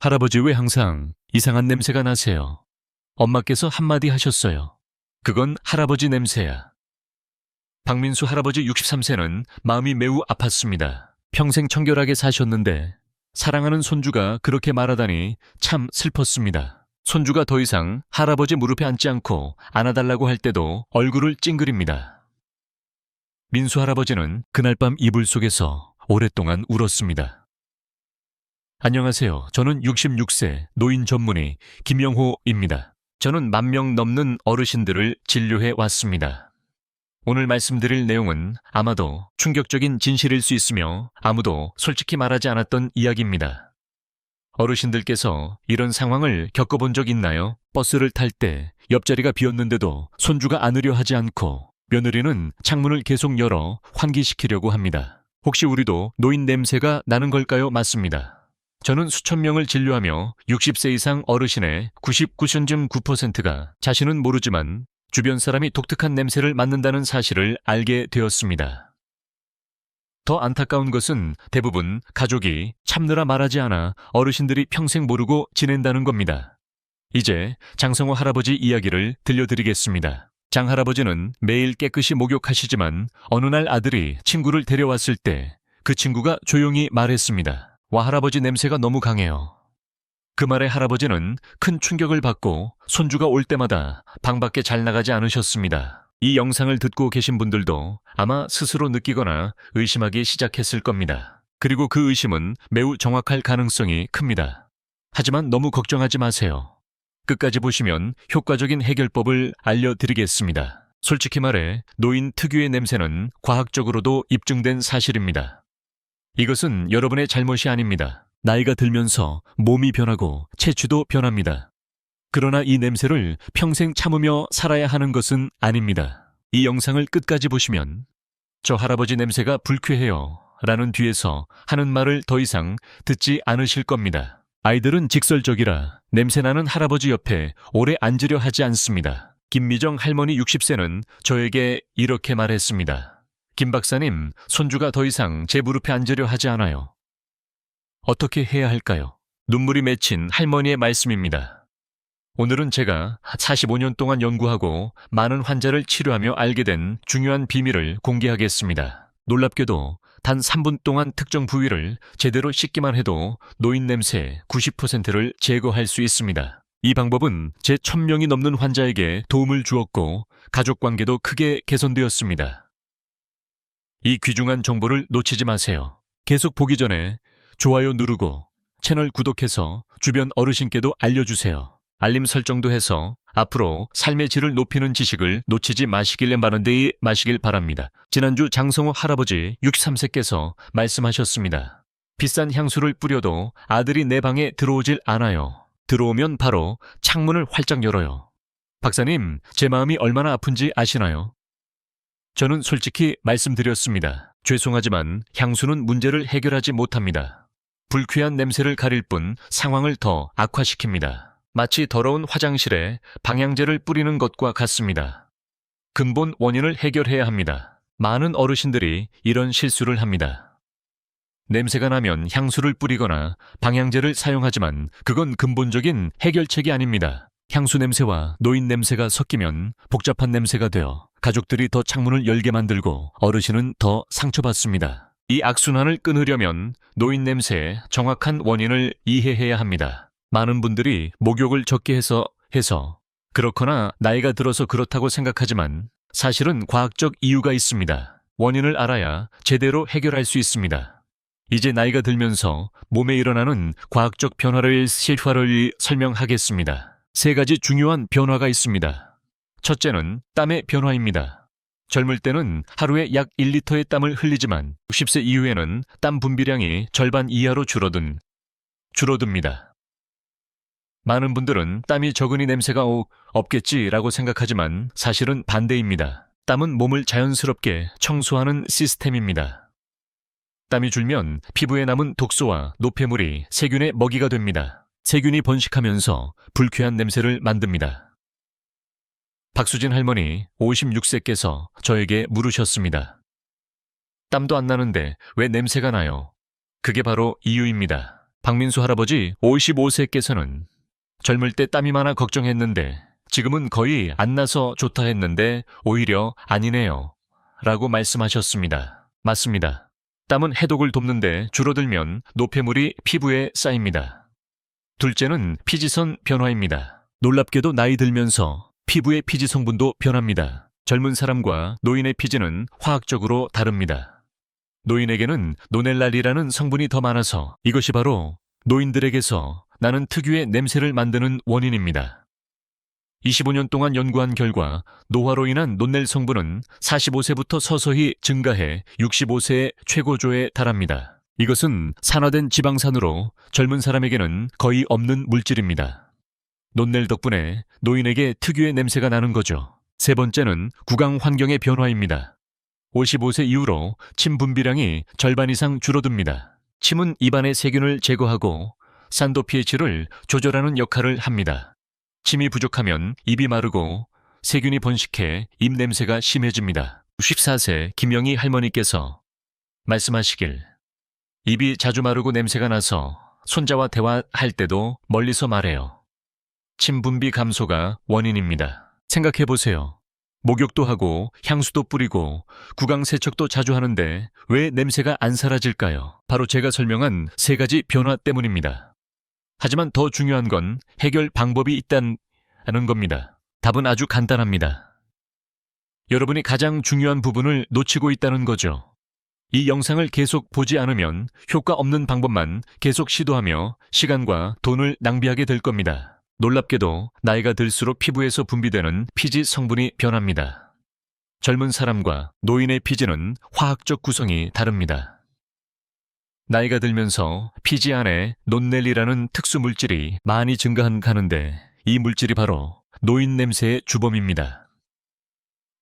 할아버지 왜 항상 이상한 냄새가 나세요? 엄마께서 한마디 하셨어요. 그건 할아버지 냄새야. 박민수 할아버지 63세는 마음이 매우 아팠습니다. 평생 청결하게 사셨는데 사랑하는 손주가 그렇게 말하다니 참 슬펐습니다. 손주가 더 이상 할아버지 무릎에 앉지 않고 안아달라고 할 때도 얼굴을 찡그립니다. 민수 할아버지는 그날 밤 이불 속에서 오랫동안 울었습니다. 안녕하세요. 저는 66세 노인 전문의 김영호입니다. 저는 10,000명 넘는 어르신들을 진료해 왔습니다. 오늘 말씀드릴 내용은 아마도 충격적인 진실일 수 있으며 아무도 솔직히 말하지 않았던 이야기입니다. 어르신들께서 이런 상황을 겪어본 적 있나요? 버스를 탈 때 옆자리가 비었는데도 손주가 안으려 하지 않고 며느리는 창문을 계속 열어 환기시키려고 합니다. 혹시 우리도 노인 냄새가 나는 걸까요? 맞습니다. 저는 수천 명을 진료하며 60세 이상 어르신의 99.9%가 자신은 모르지만 주변 사람이 독특한 냄새를 맡는다는 사실을 알게 되었습니다. 더 안타까운 것은 대부분 가족이 참느라 말하지 않아 어르신들이 평생 모르고 지낸다는 겁니다. 이제 장성호 할아버지 이야기를 들려드리겠습니다. 장 할아버지는 매일 깨끗이 목욕하시지만 어느 날 아들이 친구를 데려왔을 때 그 친구가 조용히 말했습니다. 와, 할아버지 냄새가 너무 강해요. 그 말에 할아버지는 큰 충격을 받고 손주가 올 때마다 방 밖에 잘 나가지 않으셨습니다. 이 영상을 듣고 계신 분들도 아마 스스로 느끼거나 의심하기 시작했을 겁니다. 그리고 그 의심은 매우 정확할 가능성이 큽니다. 하지만 너무 걱정하지 마세요. 끝까지 보시면 효과적인 해결법을 알려드리겠습니다. 솔직히 말해 노인 특유의 냄새는 과학적으로도 입증된 사실입니다. 이것은 여러분의 잘못이 아닙니다. 나이가 들면서 몸이 변하고 체취도 변합니다. 그러나 이 냄새를 평생 참으며 살아야 하는 것은 아닙니다. 이 영상을 끝까지 보시면 저 할아버지 냄새가 불쾌해요 라는 뒤에서 하는 말을 더 이상 듣지 않으실 겁니다. 아이들은 직설적이라 냄새나는 할아버지 옆에 오래 앉으려 하지 않습니다. 김미정 할머니 60세는 저에게 이렇게 말했습니다. 김 박사님, 손주가 더 이상 제 무릎에 앉으려 하지 않아요. 어떻게 해야 할까요? 눈물이 맺힌 할머니의 말씀입니다. 오늘은 제가 45년 동안 연구하고 많은 환자를 치료하며 알게 된 중요한 비밀을 공개하겠습니다. 놀랍게도 단 3분 동안 특정 부위를 제대로 씻기만 해도 노인 냄새 90%를 제거할 수 있습니다. 이 방법은 제 1000명이 넘는 환자에게 도움을 주었고 가족 관계도 크게 개선되었습니다. 이 귀중한 정보를 놓치지 마세요. 계속 보기 전에 좋아요 누르고 채널 구독해서 주변 어르신께도 알려주세요. 알림 설정도 해서 앞으로 삶의 질을 높이는 지식을 놓치지 마시길 바랍니다. 지난주 장성호 할아버지 63세께서 말씀하셨습니다. 비싼 향수를 뿌려도 아들이 내 방에 들어오질 않아요. 들어오면 바로 창문을 활짝 열어요. 박사님, 제 마음이 얼마나 아픈지 아시나요? 저는 솔직히 말씀드렸습니다. 죄송하지만 향수는 문제를 해결하지 못합니다. 불쾌한 냄새를 가릴 뿐 상황을 더 악화시킵니다. 마치 더러운 화장실에 방향제를 뿌리는 것과 같습니다. 근본 원인을 해결해야 합니다. 많은 어르신들이 이런 실수를 합니다. 냄새가 나면 향수를 뿌리거나 방향제를 사용하지만 그건 근본적인 해결책이 아닙니다. 향수 냄새와 노인 냄새가 섞이면 복잡한 냄새가 되어 가족들이 더 창문을 열게 만들고 어르신은 더 상처받습니다. 이 악순환을 끊으려면 노인 냄새의 정확한 원인을 이해해야 합니다. 많은 분들이 목욕을 적게 해서 그렇거나 나이가 들어서 그렇다고 생각하지만 사실은 과학적 이유가 있습니다. 원인을 알아야 제대로 해결할 수 있습니다. 이제 나이가 들면서 몸에 일어나는 과학적 변화를 실화를 설명하겠습니다. 3가지 중요한 변화가 있습니다. 첫째는 땀의 변화입니다. 젊을 때는 하루에 약 1리터의 땀을 흘리지만 60세 이후에는 땀 분비량이 절반 이하로 줄어듭니다. 많은 분들은 땀이 적으니 냄새가 없겠지라고 생각하지만 사실은 반대입니다. 땀은 몸을 자연스럽게 청소하는 시스템입니다. 땀이 줄면 피부에 남은 독소와 노폐물이 세균의 먹이가 됩니다. 세균이 번식하면서 불쾌한 냄새를 만듭니다. 박수진 할머니 56세께서 저에게 물으셨습니다. 땀도 안 나는데 왜 냄새가 나요? 그게 바로 이유입니다. 박민수 할아버지 55세께서는 젊을 때 땀이 많아 걱정했는데 지금은 거의 안 나서 좋다 했는데 오히려 아니네요. 라고 말씀하셨습니다. 맞습니다. 땀은 해독을 돕는데 줄어들면 노폐물이 피부에 쌓입니다. 둘째는 피지선 변화입니다. 놀랍게도 나이 들면서 피부의 피지 성분도 변합니다. 젊은 사람과 노인의 피지는 화학적으로 다릅니다. 노인에게는 노넬랄이라는 성분이 더 많아서 이것이 바로 노인들에게서 나는 특유의 냄새를 만드는 원인입니다. 25년 동안 연구한 결과 노화로 인한 논넬 성분은 45세부터 서서히 증가해 65세의 최고조에 달합니다. 이것은 산화된 지방산으로 젊은 사람에게는 거의 없는 물질입니다. 논넬 덕분에 노인에게 특유의 냄새가 나는 거죠. 세 번째는 구강 환경의 변화입니다. 55세 이후로 침 분비량이 절반 이상 줄어듭니다. 침은 입안의 세균을 제거하고 산도 pH를 조절하는 역할을 합니다. 침이 부족하면 입이 마르고 세균이 번식해 입 냄새가 심해집니다. 64세 김영희 할머니께서 말씀하시길 입이 자주 마르고 냄새가 나서 손자와 대화할 때도 멀리서 말해요. 침 분비 감소가 원인입니다. 생각해보세요. 목욕도 하고 향수도 뿌리고 구강 세척도 자주 하는데 왜 냄새가 안 사라질까요? 바로 제가 설명한 세 가지 변화 때문입니다. 하지만 더 중요한 건 해결 방법이 있다는 겁니다. 답은 아주 간단합니다. 여러분이 가장 중요한 부분을 놓치고 있다는 거죠. 이 영상을 계속 보지 않으면 효과 없는 방법만 계속 시도하며 시간과 돈을 낭비하게 될 겁니다. 놀랍게도 나이가 들수록 피부에서 분비되는 피지 성분이 변합니다. 젊은 사람과 노인의 피지는 화학적 구성이 다릅니다. 나이가 들면서 피지 안에 논넬이라는 특수 물질이 많이 증가하는데 이 물질이 바로 노인 냄새의 주범입니다.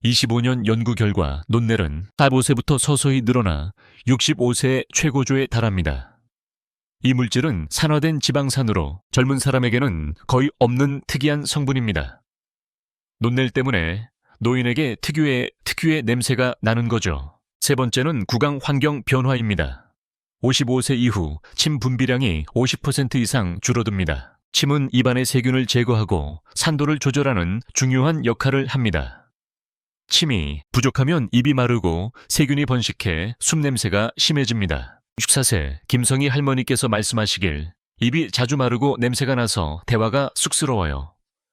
25년 연구 결과 논넬은 45세부터 서서히 늘어나 65세의 최고조에 달합니다. 이 물질은 산화된 지방산으로 젊은 사람에게는 거의 없는 특이한 성분입니다. 논넬 때문에 노인에게 특유의 냄새가 나는 거죠. 세 번째는 구강 환경 변화입니다. 55세 이후 침 분비량이 50% 이상 줄어듭니다. 침은 입안의 세균을 제거하고 산도를 조절하는 중요한 역할을 합니다. 침이 부족하면 입이 마르고 세균이 번식해 숨 냄새가 심해집니다. 64세 김성희 할머니께서 말씀하시길 입이 자주 마르고 냄새가 나서 대화가 쑥스러워요.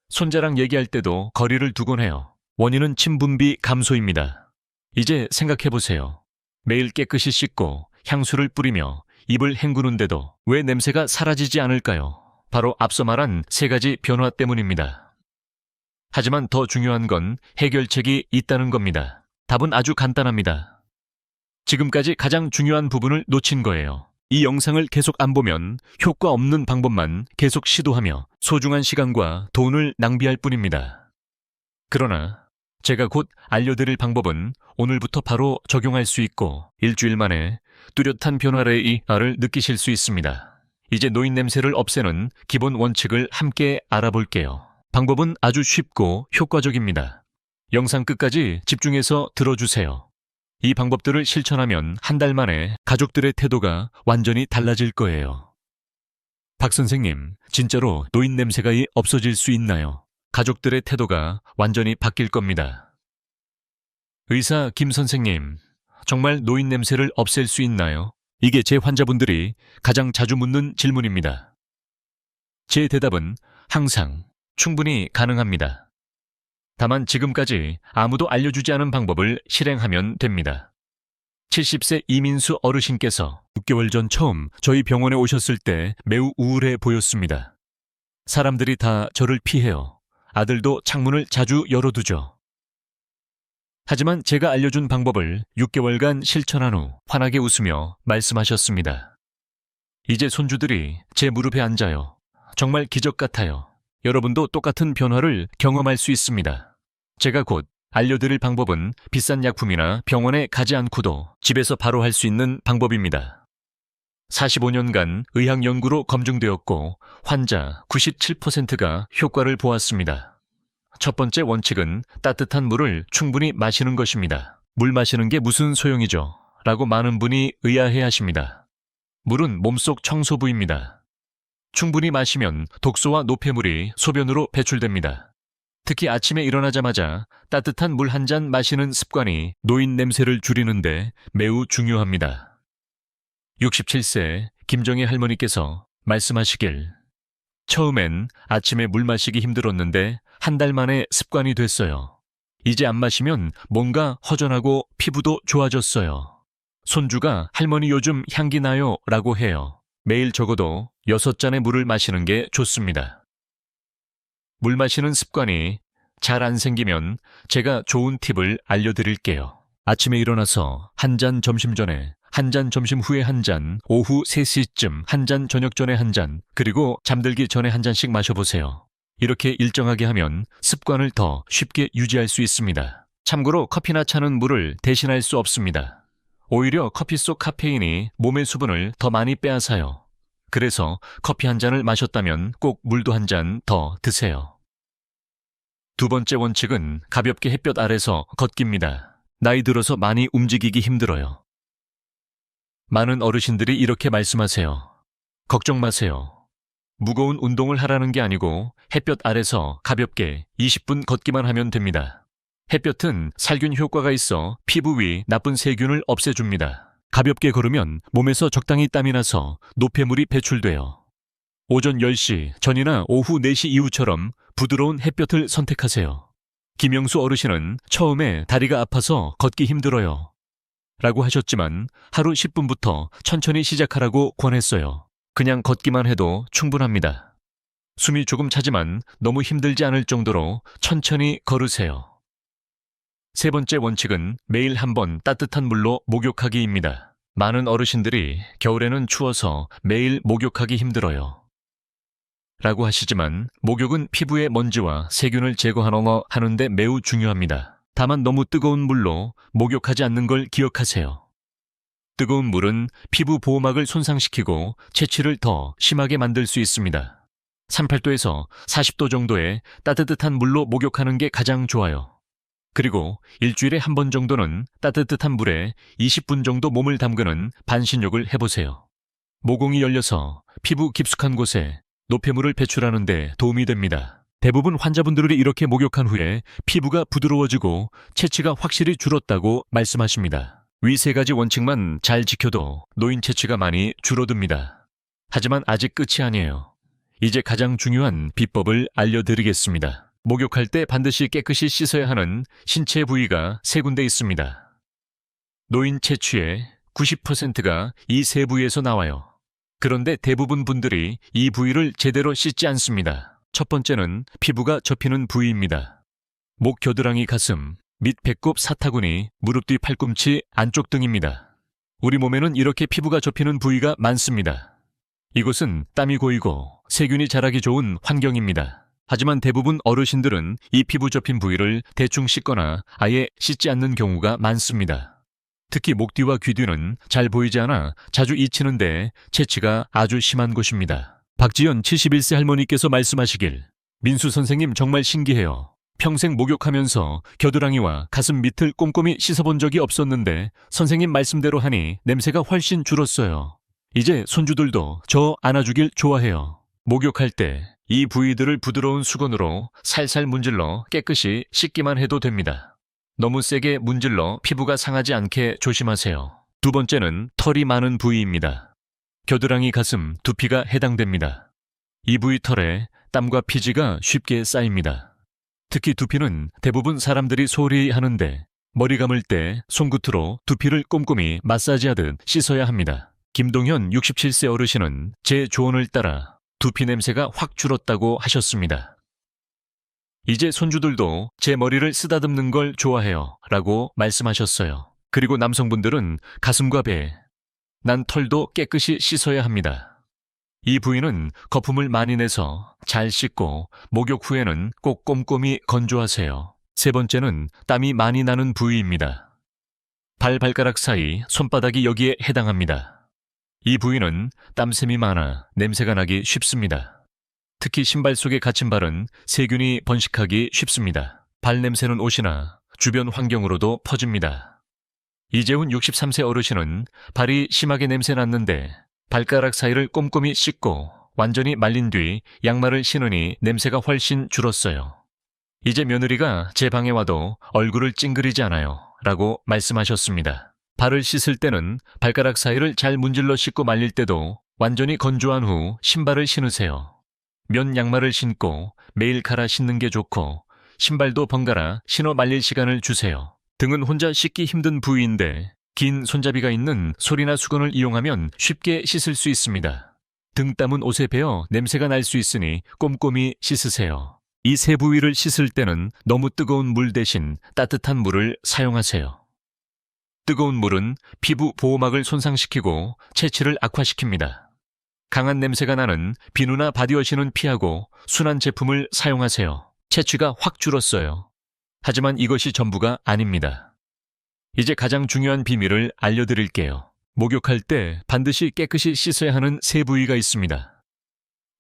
손자랑 얘기할 때도 거리를 두곤 해요. 원인은 침 분비 감소입니다. 이제 생각해보세요. 매일 깨끗이 씻고 향수를 뿌리며 입을 헹구는데도 왜 냄새가 사라지지 않을까요? 바로 앞서 말한 세 가지 변화 때문입니다. 하지만 더 중요한 건 해결책이 있다는 겁니다. 답은 아주 간단합니다. 지금까지 가장 중요한 부분을 놓친 거예요. 이 영상을 계속 안 보면 효과 없는 방법만 계속 시도하며 소중한 시간과 돈을 낭비할 뿐입니다. 그러나 제가 곧 알려드릴 방법은 오늘부터 바로 적용할 수 있고 일주일 만에 뚜렷한 변화를 느끼실 수 있습니다. 이제 노인 냄새를 없애는 기본 원칙을 함께 알아볼게요. 방법은 아주 쉽고 효과적입니다. 영상 끝까지 집중해서 들어주세요. 이 방법들을 실천하면 한 달 만에 가족들의 태도가 완전히 달라질 거예요. 박 선생님, 진짜로 노인 냄새가 없어질 수 있나요? 가족들의 태도가 완전히 바뀔 겁니다. 의사 김 선생님, 정말 노인 냄새를 없앨 수 있나요? 이게 제 환자분들이 가장 자주 묻는 질문입니다. 제 대답은 항상 충분히 가능합니다. 다만 지금까지 아무도 알려주지 않은 방법을 실행하면 됩니다. 70세 이민수 어르신께서 6개월 전 처음 저희 병원에 오셨을 때 매우 우울해 보였습니다. 사람들이 다 저를 피해요. 아들도 창문을 자주 열어두죠. 하지만 제가 알려준 방법을 6개월간 실천한 후 환하게 웃으며 말씀하셨습니다. 이제 손주들이 제 무릎에 앉아요. 정말 기적 같아요. 여러분도 똑같은 변화를 경험할 수 있습니다. 제가 곧 알려드릴 방법은 비싼 약품이나 병원에 가지 않고도 집에서 바로 할 수 있는 방법입니다. 45년간 의학 연구로 검증되었고 환자 97%가 효과를 보았습니다. 첫 번째 원칙은 따뜻한 물을 충분히 마시는 것입니다. 물 마시는 게 무슨 소용이죠? 라고 많은 분이 의아해 하십니다. 물은 몸속 청소부입니다. 충분히 마시면 독소와 노폐물이 소변으로 배출됩니다. 특히 아침에 일어나자마자 따뜻한 물 한 잔 마시는 습관이 노인 냄새를 줄이는데 매우 중요합니다. 67세 김정희 할머니께서 말씀하시길, 처음엔 아침에 물 마시기 힘들었는데 한 달 만에 습관이 됐어요. 이제 안 마시면 뭔가 허전하고 피부도 좋아졌어요. 손주가 할머니 요즘 향기 나요 라고 해요. 매일 적어도 6잔의 물을 마시는 게 좋습니다. 물 마시는 습관이 잘 안 생기면 제가 좋은 팁을 알려드릴게요. 아침에 일어나서 한 잔 점심 전에, 한 잔 점심 후에 한 잔, 오후 3시쯤 한 잔 저녁 전에 한 잔, 그리고 잠들기 전에 한 잔씩 마셔보세요. 이렇게 일정하게 하면 습관을 더 쉽게 유지할 수 있습니다. 참고로 커피나 차는 물을 대신할 수 없습니다. 오히려 커피 속 카페인이 몸의 수분을 더 많이 빼앗아요. 그래서 커피 한 잔을 마셨다면 꼭 물도 한 잔 더 드세요. 두 번째 원칙은 가볍게 햇볕 아래서 걷기입니다. 나이 들어서 많이 움직이기 힘들어요. 많은 어르신들이 이렇게 말씀하세요. 걱정 마세요. 무거운 운동을 하라는 게 아니고 햇볕 아래서 가볍게 20분 걷기만 하면 됩니다. 햇볕은 살균 효과가 있어 피부 위 나쁜 세균을 없애줍니다. 가볍게 걸으면 몸에서 적당히 땀이 나서 노폐물이 배출돼요. 오전 10시 전이나 오후 4시 이후처럼 부드러운 햇볕을 선택하세요. 김영수 어르신은 처음에 다리가 아파서 걷기 힘들어요 라고 하셨지만 하루 10분부터 천천히 시작하라고 권했어요. 그냥 걷기만 해도 충분합니다. 숨이 조금 차지만 너무 힘들지 않을 정도로 천천히 걸으세요. 세 번째 원칙은 매일 한 번 따뜻한 물로 목욕하기입니다. 많은 어르신들이 겨울에는 추워서 매일 목욕하기 힘들어요 라고 하시지만 목욕은 피부의 먼지와 세균을 제거하는데 매우 중요합니다. 다만 너무 뜨거운 물로 목욕하지 않는 걸 기억하세요. 뜨거운 물은 피부 보호막을 손상시키고 채취를 더 심하게 만들 수 있습니다. 38도에서 40도 정도의 따뜻한 물로 목욕하는 게 가장 좋아요. 그리고 일주일에 한 번 정도는 따뜻한 물에 20분 정도 몸을 담그는 반신욕을 해보세요. 모공이 열려서 피부 깊숙한 곳에 노폐물을 배출하는 데 도움이 됩니다. 대부분 환자분들이 이렇게 목욕한 후에 피부가 부드러워지고 채취가 확실히 줄었다고 말씀하십니다. 위 세 가지 원칙만 잘 지켜도 노인 채취가 많이 줄어듭니다. 하지만 아직 끝이 아니에요. 이제 가장 중요한 비법을 알려드리겠습니다. 목욕할 때 반드시 깨끗이 씻어야 하는 신체 부위가 세 군데 있습니다. 노인 채취의 90%가 이 세 부위에서 나와요. 그런데 대부분 분들이 이 부위를 제대로 씻지 않습니다. 첫 번째는 피부가 접히는 부위입니다. 목 겨드랑이 가슴, 밑 배꼽 사타구니, 무릎 뒤 팔꿈치 안쪽 등입니다. 우리 몸에는 이렇게 피부가 접히는 부위가 많습니다. 이곳은 땀이 고이고 세균이 자라기 좋은 환경입니다. 하지만 대부분 어르신들은 이 피부 접힌 부위를 대충 씻거나 아예 씻지 않는 경우가 많습니다. 특히 목 뒤와 귀 뒤는 잘 보이지 않아 자주 잊히는데 채취가 아주 심한 곳입니다. 박지연 71세 할머니께서 말씀하시길, 민수 선생님 정말 신기해요. 평생 목욕하면서 겨드랑이와 가슴 밑을 꼼꼼히 씻어본 적이 없었는데 선생님 말씀대로 하니 냄새가 훨씬 줄었어요. 이제 손주들도 저 안아주길 좋아해요. 목욕할 때 이 부위들을 부드러운 수건으로 살살 문질러 깨끗이 씻기만 해도 됩니다. 너무 세게 문질러 피부가 상하지 않게 조심하세요. 두 번째는 털이 많은 부위입니다. 겨드랑이 가슴, 두피가 해당됩니다. 이 부위 털에 땀과 피지가 쉽게 쌓입니다. 특히 두피는 대부분 사람들이 소홀히 하는데 머리 감을 때 손끝으로 두피를 꼼꼼히 마사지하듯 씻어야 합니다. 김동현 67세 어르신은 제 조언을 따라 두피 냄새가 확 줄었다고 하셨습니다. 이제 손주들도 제 머리를 쓰다듬는 걸 좋아해요 라고 말씀하셨어요. 그리고 남성분들은 가슴과 배, 난 털도 깨끗이 씻어야 합니다. 이 부위는 거품을 많이 내서 잘 씻고 목욕 후에는 꼭 꼼꼼히 건조하세요. 세 번째는 땀이 많이 나는 부위입니다. 발가락 사이 손바닥이 여기에 해당합니다. 이 부위는 땀샘이 많아 냄새가 나기 쉽습니다. 특히 신발 속에 갇힌 발은 세균이 번식하기 쉽습니다. 발 냄새는 옷이나 주변 환경으로도 퍼집니다. 이재훈 63세 어르신은 발이 심하게 냄새 났는데 발가락 사이를 꼼꼼히 씻고 완전히 말린 뒤 양말을 신으니 냄새가 훨씬 줄었어요. 이제 며느리가 제 방에 와도 얼굴을 찡그리지 않아요. 라고 말씀하셨습니다. 발을 씻을 때는 발가락 사이를 잘 문질러 씻고 말릴 때도 완전히 건조한 후 신발을 신으세요. 면 양말을 신고 매일 갈아 신는 게 좋고 신발도 번갈아 신어 말릴 시간을 주세요. 등은 혼자 씻기 힘든 부위인데 긴 손잡이가 있는 소리나 수건을 이용하면 쉽게 씻을 수 있습니다. 등 땀은 옷에 배어 냄새가 날 수 있으니 꼼꼼히 씻으세요. 이 세 부위를 씻을 때는 너무 뜨거운 물 대신 따뜻한 물을 사용하세요. 뜨거운 물은 피부 보호막을 손상시키고 체취를 악화시킵니다. 강한 냄새가 나는 비누나 바디워시는 피하고 순한 제품을 사용하세요. 체취가 확 줄었어요. 하지만 이것이 전부가 아닙니다. 이제 가장 중요한 비밀을 알려드릴게요. 목욕할 때 반드시 깨끗이 씻어야 하는 세 부위가 있습니다.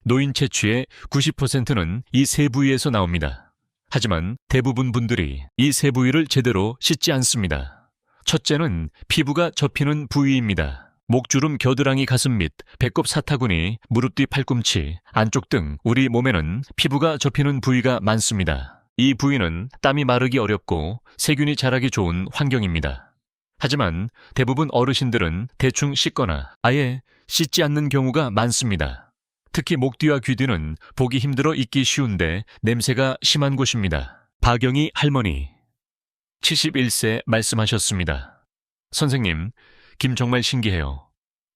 노인 체취의 90%는 이 세 부위에서 나옵니다. 하지만 대부분 분들이 이 세 부위를 제대로 씻지 않습니다. 첫째는 피부가 접히는 부위입니다. 목주름, 겨드랑이, 가슴 밑, 배꼽, 사타구니, 무릎 뒤 팔꿈치, 안쪽 등 우리 몸에는 피부가 접히는 부위가 많습니다. 이 부위는 땀이 마르기 어렵고 세균이 자라기 좋은 환경입니다. 하지만 대부분 어르신들은 대충 씻거나 아예 씻지 않는 경우가 많습니다. 특히 목 뒤와 귀 뒤는 보기 힘들어 잊기 쉬운데 냄새가 심한 곳입니다. 박영희 할머니 71세 말씀하셨습니다. 선생님, 김 정말 신기해요.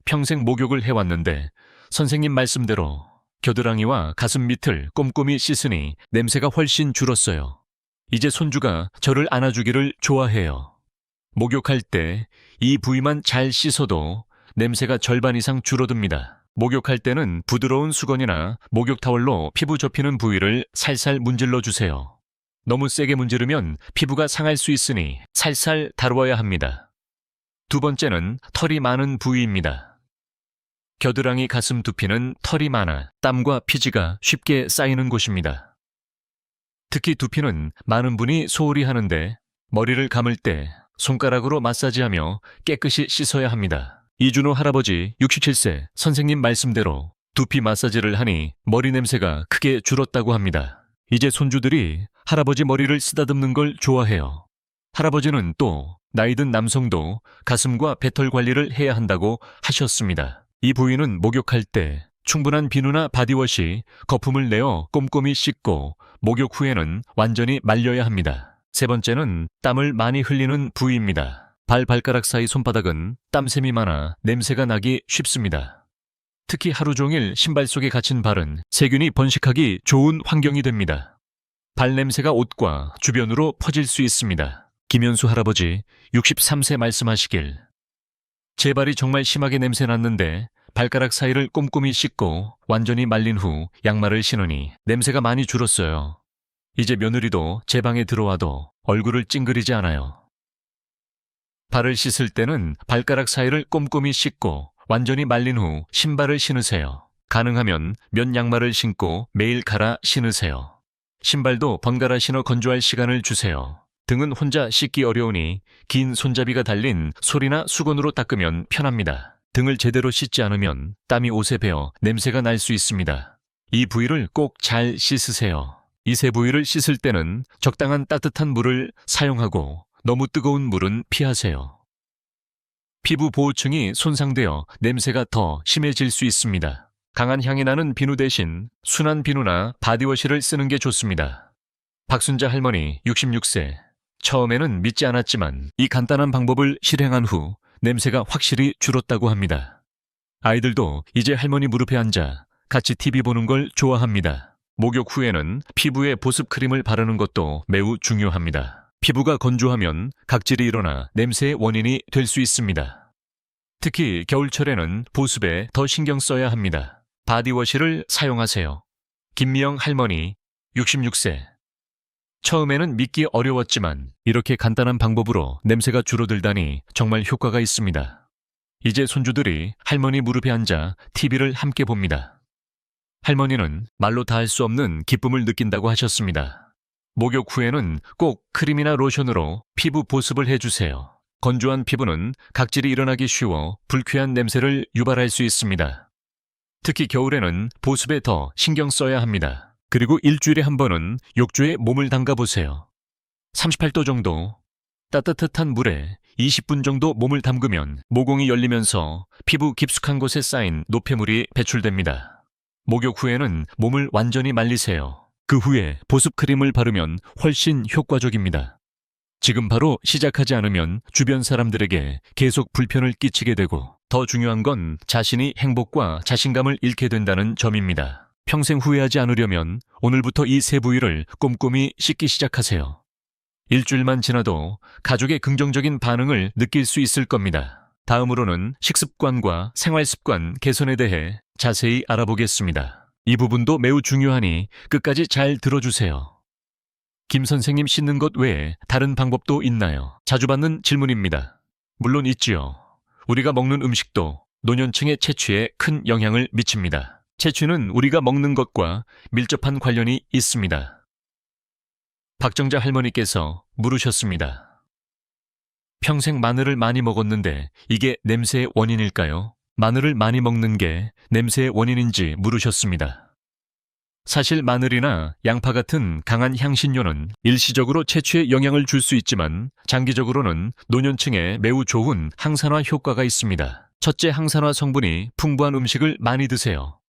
평생 목욕을 해왔는데 선생님 말씀대로 겨드랑이와 가슴 밑을 꼼꼼히 씻으니 냄새가 훨씬 줄었어요. 이제 손주가 저를 안아주기를 좋아해요. 목욕할 때 이 부위만 잘 씻어도 냄새가 절반 이상 줄어듭니다. 목욕할 때는 부드러운 수건이나 목욕 타월로 피부 접히는 부위를 살살 문질러 주세요. 너무 세게 문지르면 피부가 상할 수 있으니 살살 다루어야 합니다. 두 번째는 털이 많은 부위입니다. 겨드랑이, 가슴, 두피는 털이 많아 땀과 피지가 쉽게 쌓이는 곳입니다. 특히 두피는 많은 분이 소홀히 하는데 머리를 감을 때 손가락으로 마사지하며 깨끗이 씻어야 합니다. 이준호 할아버지 67세 선생님 말씀대로 두피 마사지를 하니 머리 냄새가 크게 줄었다고 합니다. 이제 손주들이 할아버지 머리를 쓰다듬는 걸 좋아해요. 할아버지는 또 나이 든 남성도 가슴과 배털 관리를 해야 한다고 하셨습니다. 이 부위는 목욕할 때 충분한 비누나 바디워시, 거품을 내어 꼼꼼히 씻고 목욕 후에는 완전히 말려야 합니다. 세 번째는 땀을 많이 흘리는 부위입니다. 발가락 사이 손바닥은 땀샘이 많아 냄새가 나기 쉽습니다. 특히 하루 종일 신발 속에 갇힌 발은 세균이 번식하기 좋은 환경이 됩니다. 발냄새가 옷과 주변으로 퍼질 수 있습니다. 김현수 할아버지 63세 말씀하시길 제 발이 정말 심하게 냄새 났는데 발가락 사이를 꼼꼼히 씻고 완전히 말린 후 양말을 신으니 냄새가 많이 줄었어요. 이제 며느리도 제 방에 들어와도 얼굴을 찡그리지 않아요. 발을 씻을 때는 발가락 사이를 꼼꼼히 씻고 완전히 말린 후 신발을 신으세요. 가능하면 면 양말을 신고 매일 갈아 신으세요. 신발도 번갈아 신어 건조할 시간을 주세요. 등은 혼자 씻기 어려우니 긴 손잡이가 달린 솔이나 수건으로 닦으면 편합니다. 등을 제대로 씻지 않으면 땀이 옷에 배어 냄새가 날 수 있습니다. 이 부위를 꼭 잘 씻으세요. 이 세 부위를 씻을 때는 적당한 따뜻한 물을 사용하고 너무 뜨거운 물은 피하세요. 피부 보호층이 손상되어 냄새가 더 심해질 수 있습니다. 강한 향이 나는 비누 대신 순한 비누나 바디워시를 쓰는 게 좋습니다. 박순자 할머니 66세 처음에는 믿지 않았지만 이 간단한 방법을 실행한 후 냄새가 확실히 줄었다고 합니다. 아이들도 이제 할머니 무릎에 앉아 같이 TV 보는 걸 좋아합니다. 목욕 후에는 피부에 보습 크림을 바르는 것도 매우 중요합니다. 피부가 건조하면 각질이 일어나 냄새의 원인이 될 수 있습니다. 특히 겨울철에는 보습에 더 신경 써야 합니다. 바디워시를 사용하세요. 김미영 할머니 66세 처음에는 믿기 어려웠지만 이렇게 간단한 방법으로 냄새가 줄어들다니 정말 효과가 있습니다. 이제 손주들이 할머니 무릎에 앉아 TV를 함께 봅니다. 할머니는 말로 다 할 수 없는 기쁨을 느낀다고 하셨습니다. 목욕 후에는 꼭 크림이나 로션으로 피부 보습을 해주세요. 건조한 피부는 각질이 일어나기 쉬워 불쾌한 냄새를 유발할 수 있습니다. 특히 겨울에는 보습에 더 신경 써야 합니다. 그리고 일주일에 한 번은 욕조에 몸을 담가보세요. 38도 정도 따뜻한 물에 20분 정도 몸을 담그면 모공이 열리면서 피부 깊숙한 곳에 쌓인 노폐물이 배출됩니다. 목욕 후에는 몸을 완전히 말리세요. 그 후에 보습 크림을 바르면 훨씬 효과적입니다. 지금 바로 시작하지 않으면 주변 사람들에게 계속 불편을 끼치게 되고 더 중요한 건 자신이 행복과 자신감을 잃게 된다는 점입니다. 평생 후회하지 않으려면 오늘부터 이 세 부위를 꼼꼼히 씻기 시작하세요. 일주일만 지나도 가족의 긍정적인 반응을 느낄 수 있을 겁니다. 다음으로는 식습관과 생활습관 개선에 대해 자세히 알아보겠습니다. 이 부분도 매우 중요하니 끝까지 잘 들어주세요. 김 선생님 씻는 것 외에 다른 방법도 있나요? 자주 받는 질문입니다. 물론 있지요. 우리가 먹는 음식도 노년층의 체취에 큰 영향을 미칩니다. 체취는 우리가 먹는 것과 밀접한 관련이 있습니다. 박정자 할머니께서 물으셨습니다. 평생 마늘을 많이 먹었는데 이게 냄새의 원인일까요? 마늘을 많이 먹는 게 냄새의 원인인지 물으셨습니다. 사실 마늘이나 양파 같은 강한 향신료는 일시적으로 체취에 영향을 줄 수 있지만 장기적으로는 노년층에 매우 좋은 항산화 효과가 있습니다. 첫째, 항산화 성분이 풍부한 음식을 많이 드세요.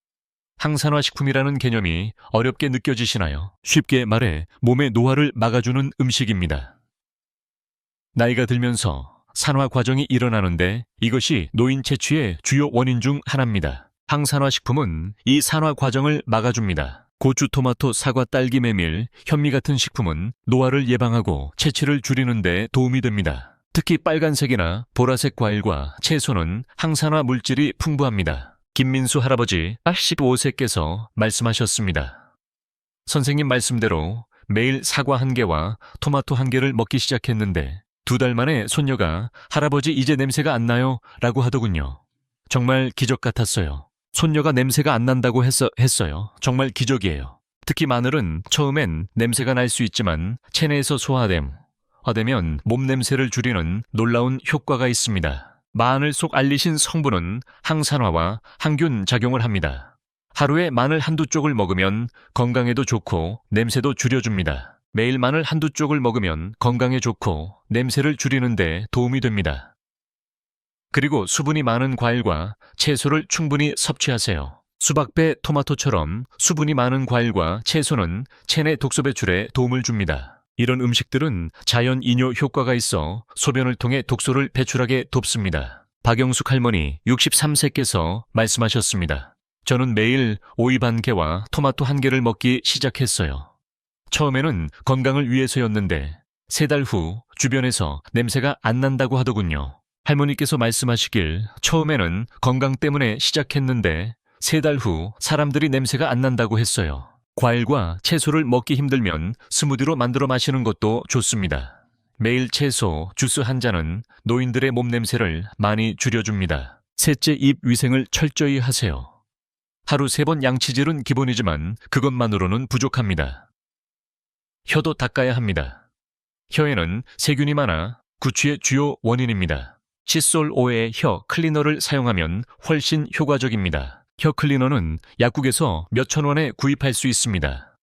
항산화 식품이라는 개념이 어렵게 느껴지시나요? 쉽게 말해 몸의 노화를 막아주는 음식입니다. 나이가 들면서 산화 과정이 일어나는데 이것이 노인 체취의 주요 원인 중 하나입니다. 항산화 식품은 이 산화 과정을 막아줍니다. 고추, 토마토, 사과, 딸기, 메밀, 현미 같은 식품은 노화를 예방하고 체취를 줄이는 데 도움이 됩니다. 특히 빨간색이나 보라색 과일과 채소는 항산화 물질이 풍부합니다. 김민수 할아버지 85세께서 말씀하셨습니다. 선생님 말씀대로 매일 사과 1개와 토마토 1개를 먹기 시작했는데 2달 만에 손녀가 할아버지 이제 냄새가 안 나요? 라고 하더군요. 정말 기적 같았어요. 손녀가 냄새가 안 난다고 했어요. 정말 기적이에요. 특히 마늘은 처음엔 냄새가 날 수 있지만 체내에서 소화되면 몸 냄새를 줄이는 놀라운 효과가 있습니다. 마늘 속 알리신 성분은 항산화와 항균 작용을 합니다. 하루에 마늘 한두 쪽을 먹으면 건강에도 좋고 냄새도 줄여줍니다. 매일 마늘 한두 쪽을 먹으면 건강에 좋고 냄새를 줄이는 데 도움이 됩니다. 그리고 수분이 많은 과일과 채소를 충분히 섭취하세요. 수박배, 토마토처럼 수분이 많은 과일과 채소는 체내 독소 배출에 도움을 줍니다. 이런 음식들은 자연 이뇨 효과가 있어 소변을 통해 독소를 배출하게 돕습니다. 박영숙 할머니 63세께서 말씀하셨습니다. 저는 매일 오이 1개와 토마토 1개를 먹기 시작했어요. 처음에는 건강을 위해서였는데 3달 후 주변에서 냄새가 안 난다고 하더군요. 할머니께서 말씀하시길 처음에는 건강 때문에 시작했는데 3달 후 사람들이 냄새가 안 난다고 했어요. 과일과 채소를 먹기 힘들면 스무디로 만들어 마시는 것도 좋습니다. 매일 채소, 주스 1잔은 노인들의 몸 냄새를 많이 줄여줍니다. 셋째, 입 위생을 철저히 하세요. 하루 3번 양치질은 기본이지만 그것만으로는 부족합니다. 혀도 닦아야 합니다. 혀에는 세균이 많아 구취의 주요 원인입니다. 칫솔 5의 혀 클리너를 사용하면 훨씬 효과적입니다. 혀 클리너는 약국에서 몇천 원에 구입할 수 있습니다.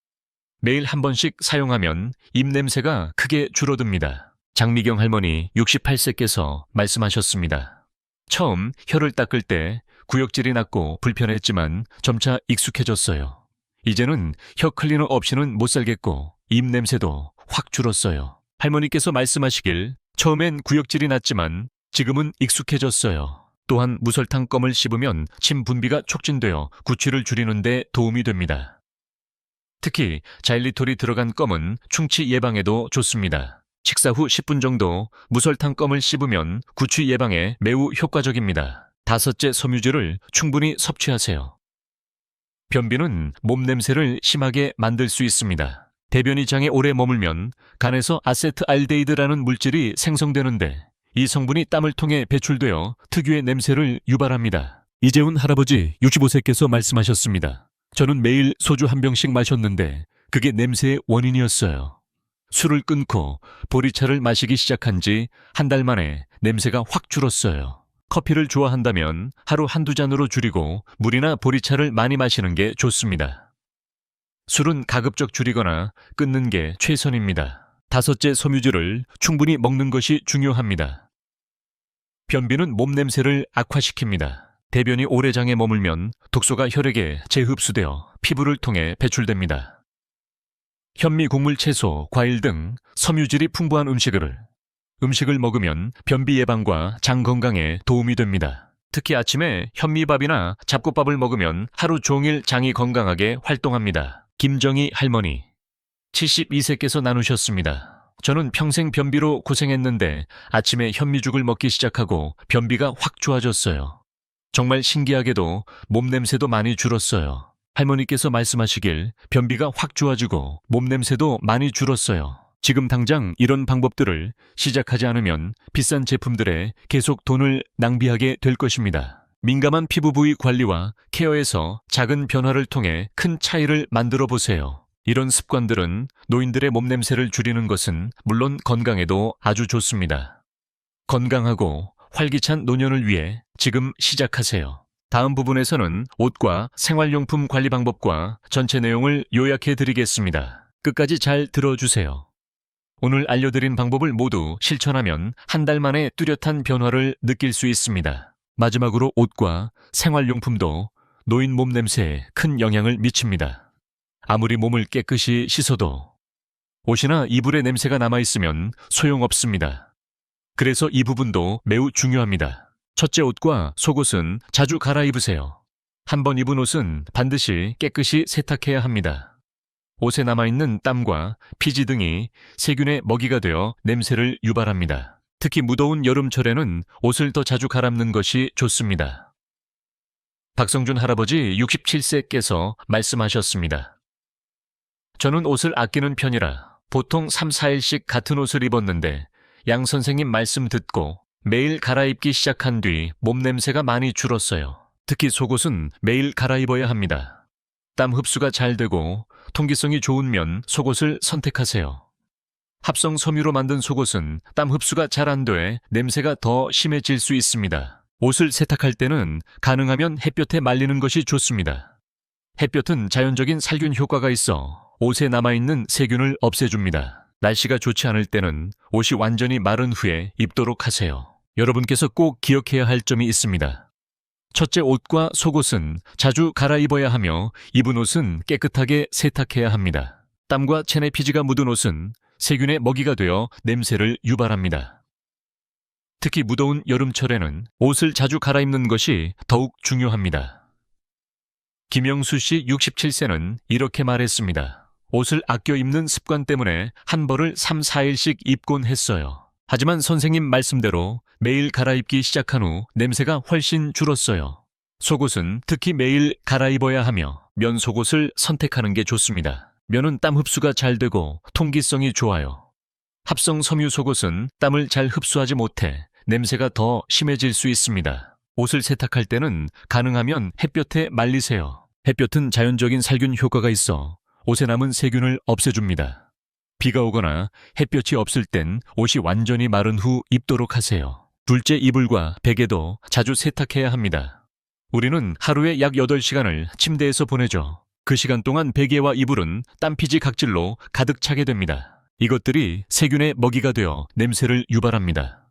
매일 한 번씩 사용하면 입냄새가 크게 줄어듭니다. 장미경 할머니 68세께서 말씀하셨습니다. 처음 혀를 닦을 때 구역질이 났고 불편했지만 점차 익숙해졌어요. 이제는 혀 클리너 없이는 못 살겠고 입냄새도 확 줄었어요. 할머니께서 말씀하시길 처음엔 구역질이 났지만 지금은 익숙해졌어요. 또한 무설탕 껌을 씹으면 침 분비가 촉진되어 구취를 줄이는 데 도움이 됩니다. 특히 자일리톨이 들어간 껌은 충치 예방에도 좋습니다. 식사 후 10분 정도 무설탕 껌을 씹으면 구취 예방에 매우 효과적입니다. 다섯째, 섬유질을 충분히 섭취하세요. 변비는 몸 냄새를 심하게 만들 수 있습니다. 대변이 장에 오래 머물면 간에서 아세트알데히드라는 물질이 생성되는데 이 성분이 땀을 통해 배출되어 특유의 냄새를 유발합니다. 이재훈 할아버지 65세께서 말씀하셨습니다. 저는 매일 소주 1병씩 마셨는데 그게 냄새의 원인이었어요. 술을 끊고 보리차를 마시기 시작한 지 한 달 만에 냄새가 확 줄었어요. 커피를 좋아한다면 하루 한두 잔으로 줄이고 물이나 보리차를 많이 마시는 게 좋습니다. 술은 가급적 줄이거나 끊는 게 최선입니다. 5째, 섬유질을 충분히 먹는 것이 중요합니다. 변비는 몸 냄새를 악화시킵니다. 대변이 오래 장에 머물면 독소가 혈액에 재흡수되어 피부를 통해 배출됩니다. 현미, 곡물, 채소, 과일 등 섬유질이 풍부한 음식을 먹으면 변비 예방과 장 건강에 도움이 됩니다. 특히 아침에 현미밥이나 잡곡밥을 먹으면 하루 종일 장이 건강하게 활동합니다. 김정희 할머니, 72세께서 나누셨습니다. 저는 평생 변비로 고생했는데 아침에 현미죽을 먹기 시작하고 변비가 확 좋아졌어요. 정말 신기하게도 몸 냄새도 많이 줄었어요. 할머니께서 말씀하시길 변비가 확 좋아지고 몸 냄새도 많이 줄었어요. 지금 당장 이런 방법들을 시작하지 않으면 비싼 제품들에 계속 돈을 낭비하게 될 것입니다. 민감한 피부 부위 관리와 케어에서 작은 변화를 통해 큰 차이를 만들어 보세요. 이런 습관들은 노인들의 몸 냄새를 줄이는 것은 물론 건강에도 아주 좋습니다. 건강하고 활기찬 노년을 위해 지금 시작하세요. 다음 부분에서는 옷과 생활용품 관리 방법과 전체 내용을 요약해 드리겠습니다. 끝까지 잘 들어주세요. 오늘 알려드린 방법을 모두 실천하면 한 달 만에 뚜렷한 변화를 느낄 수 있습니다. 마지막으로 옷과 생활용품도 노인 몸 냄새에 큰 영향을 미칩니다. 아무리 몸을 깨끗이 씻어도 옷이나 이불에 냄새가 남아있으면 소용없습니다. 그래서 이 부분도 매우 중요합니다. 첫째, 옷과 속옷은 자주 갈아입으세요. 한번 입은 옷은 반드시 깨끗이 세탁해야 합니다. 옷에 남아있는 땀과 피지 등이 세균의 먹이가 되어 냄새를 유발합니다. 특히 무더운 여름철에는 옷을 더 자주 갈아입는 것이 좋습니다. 박성준 할아버지 67세께서 말씀하셨습니다. 저는 옷을 아끼는 편이라 보통 3, 4일씩 같은 옷을 입었는데 양 선생님 말씀 듣고 매일 갈아입기 시작한 뒤 몸 냄새가 많이 줄었어요. 특히 속옷은 매일 갈아입어야 합니다. 땀 흡수가 잘 되고 통기성이 좋은 면 속옷을 선택하세요. 합성 섬유로 만든 속옷은 땀 흡수가 잘 안 돼 냄새가 더 심해질 수 있습니다. 옷을 세탁할 때는 가능하면 햇볕에 말리는 것이 좋습니다. 햇볕은 자연적인 살균 효과가 있어 옷에 남아있는 세균을 없애줍니다. 날씨가 좋지 않을 때는 옷이 완전히 마른 후에 입도록 하세요. 여러분께서 꼭 기억해야 할 점이 있습니다. 첫째, 옷과 속옷은 자주 갈아입어야 하며 입은 옷은 깨끗하게 세탁해야 합니다. 땀과 체내 피지가 묻은 옷은 세균의 먹이가 되어 냄새를 유발합니다. 특히 무더운 여름철에는 옷을 자주 갈아입는 것이 더욱 중요합니다. 김영수 씨 67세는 이렇게 말했습니다. 옷을 아껴 입는 습관 때문에 한 벌을 3, 4일씩 입곤 했어요. 하지만 선생님 말씀대로 매일 갈아입기 시작한 후 냄새가 훨씬 줄었어요. 속옷은 특히 매일 갈아입어야 하며 면 속옷을 선택하는 게 좋습니다. 면은 땀 흡수가 잘 되고 통기성이 좋아요. 합성 섬유 속옷은 땀을 잘 흡수하지 못해 냄새가 더 심해질 수 있습니다. 옷을 세탁할 때는 가능하면 햇볕에 말리세요. 햇볕은 자연적인 살균 효과가 있어 옷에 남은 세균을 없애줍니다. 비가 오거나 햇볕이 없을 땐 옷이 완전히 마른 후 입도록 하세요. 둘째, 이불과 베개도 자주 세탁해야 합니다. 우리는 하루에 약 8시간을 침대에서 보내죠. 그 시간 동안 베개와 이불은 땀피지 각질로 가득 차게 됩니다. 이것들이 세균의 먹이가 되어 냄새를 유발합니다.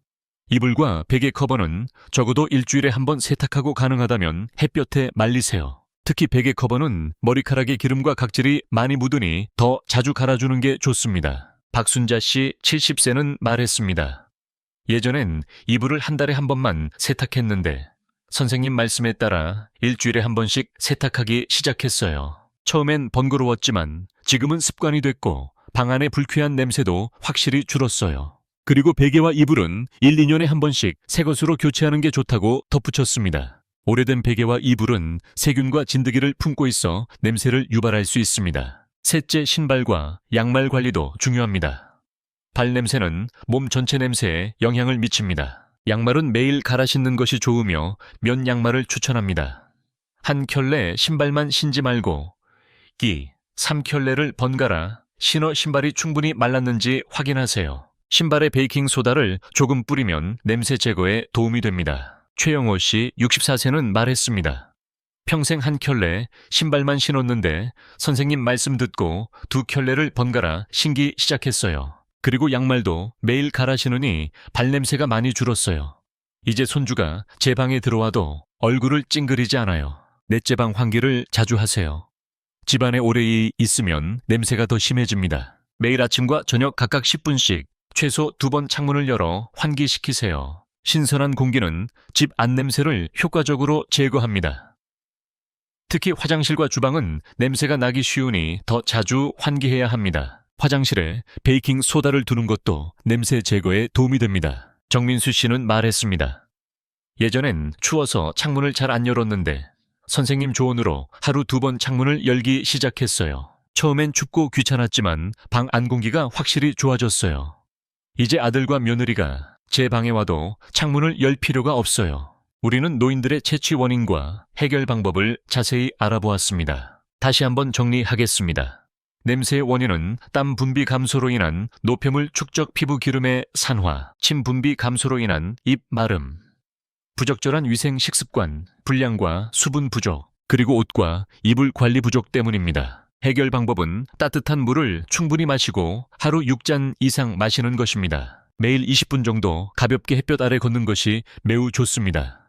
이불과 베개 커버는 적어도 일주일에 한 번 세탁하고 가능하다면 햇볕에 말리세요. 특히 베개 커버는 머리카락에 기름과 각질이 많이 묻으니 더 자주 갈아주는 게 좋습니다. 박순자 씨 70세는 말했습니다. 예전엔 이불을 한 달에 한 번만 세탁했는데 선생님 말씀에 따라 일주일에 한 번씩 세탁하기 시작했어요. 처음엔 번거로웠지만 지금은 습관이 됐고 방 안의 불쾌한 냄새도 확실히 줄었어요. 그리고 베개와 이불은 1, 2년에 한 번씩 새 것으로 교체하는 게 좋다고 덧붙였습니다. 오래된 베개와 이불은 세균과 진드기를 품고 있어 냄새를 유발할 수 있습니다. 셋째, 신발과 양말 관리도 중요합니다. 발 냄새는 몸 전체 냄새에 영향을 미칩니다. 양말은 매일 갈아 신는 것이 좋으며 면 양말을 추천합니다. 한 켤레 신발만 신지 말고 2, 3켤레를 번갈아 신어 신발이 충분히 말랐는지 확인하세요. 신발에 베이킹 소다를 조금 뿌리면 냄새 제거에 도움이 됩니다. 최영호 씨 64세는 말했습니다. 평생 한 켤레 신발만 신었는데 선생님 말씀 듣고 두 켤레를 번갈아 신기 시작했어요. 그리고 양말도 매일 갈아 신으니 발냄새가 많이 줄었어요. 이제 손주가 제 방에 들어와도 얼굴을 찡그리지 않아요. 넷째 방 환기를 자주 하세요. 집안에 오래 있으면 냄새가 더 심해집니다. 매일 아침과 저녁 각각 10분씩 최소 2번 창문을 열어 환기시키세요. 신선한 공기는 집 안냄새를 효과적으로 제거합니다. 특히 화장실과 주방은 냄새가 나기 쉬우니 더 자주 환기해야 합니다. 화장실에 베이킹 소다를 두는 것도 냄새 제거에 도움이 됩니다. 정민수 씨는 말했습니다. 예전엔 추워서 창문을 잘 안 열었는데 선생님 조언으로 하루 2번 창문을 열기 시작했어요. 처음엔 춥고 귀찮았지만 방 안 공기가 확실히 좋아졌어요. 이제 아들과 며느리가 제 방에 와도 창문을 열 필요가 없어요. 우리는 노인들의 채취 원인과 해결 방법을 자세히 알아보았습니다. 다시 한번 정리하겠습니다. 냄새의 원인은 땀 분비 감소로 인한 노폐물 축적 피부 기름의 산화, 침 분비 감소로 인한 입 마름, 부적절한 위생 식습관, 불량과 수분 부족, 그리고 옷과 이불 관리 부족 때문입니다. 해결 방법은 따뜻한 물을 충분히 마시고 하루 6잔 이상 마시는 것입니다. 매일 20분 정도 가볍게 햇볕 아래 걷는 것이 매우 좋습니다.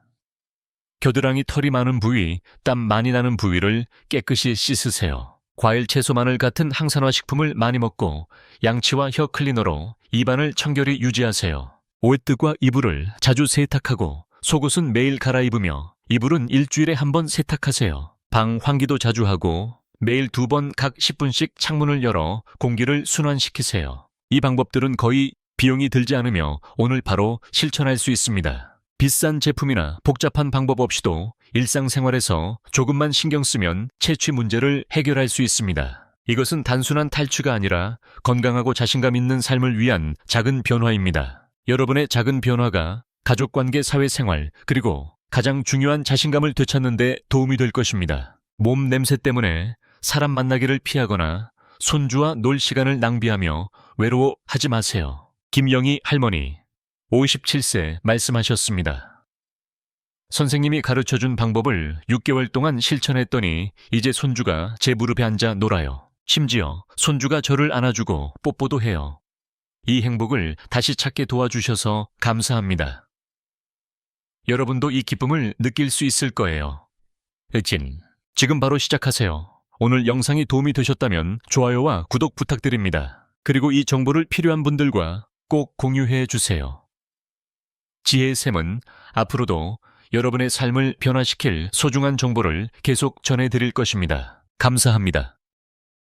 겨드랑이 털이 많은 부위, 땀 많이 나는 부위를 깨끗이 씻으세요. 과일, 채소, 마늘 같은 항산화 식품을 많이 먹고 양치와 혀 클리너로 입안을 청결히 유지하세요. 오랫뜨과 이불을 자주 세탁하고 속옷은 매일 갈아입으며 이불은 일주일에 한 번 세탁하세요. 방 환기도 자주 하고 매일 2번 각 10분씩 창문을 열어 공기를 순환시키세요. 이 방법들은 거의 비용이 들지 않으며 오늘 바로 실천할 수 있습니다. 비싼 제품이나 복잡한 방법 없이도 일상생활에서 조금만 신경 쓰면 채취 문제를 해결할 수 있습니다. 이것은 단순한 탈취가 아니라 건강하고 자신감 있는 삶을 위한 작은 변화입니다. 여러분의 작은 변화가 가족관계, 사회생활, 그리고 가장 중요한 자신감을 되찾는 데 도움이 될 것입니다. 몸 냄새 때문에 사람 만나기를 피하거나 손주와 놀 시간을 낭비하며 외로워하지 마세요. 김영희 할머니 57세 말씀하셨습니다. 선생님이 가르쳐준 방법을 6개월 동안 실천했더니 이제 손주가 제 무릎에 앉아 놀아요. 심지어 손주가 저를 안아주고 뽀뽀도 해요. 이 행복을 다시 찾게 도와주셔서 감사합니다. 여러분도 이 기쁨을 느낄 수 있을 거예요. 지금 바로 시작하세요. 오늘 영상이 도움이 되셨다면 좋아요와 구독 부탁드립니다. 그리고 이 정보를 필요한 분들과 꼭 공유해 주세요. 지혜의 샘은 앞으로도 여러분의 삶을 변화시킬 소중한 정보를 계속 전해드릴 것입니다. 감사합니다.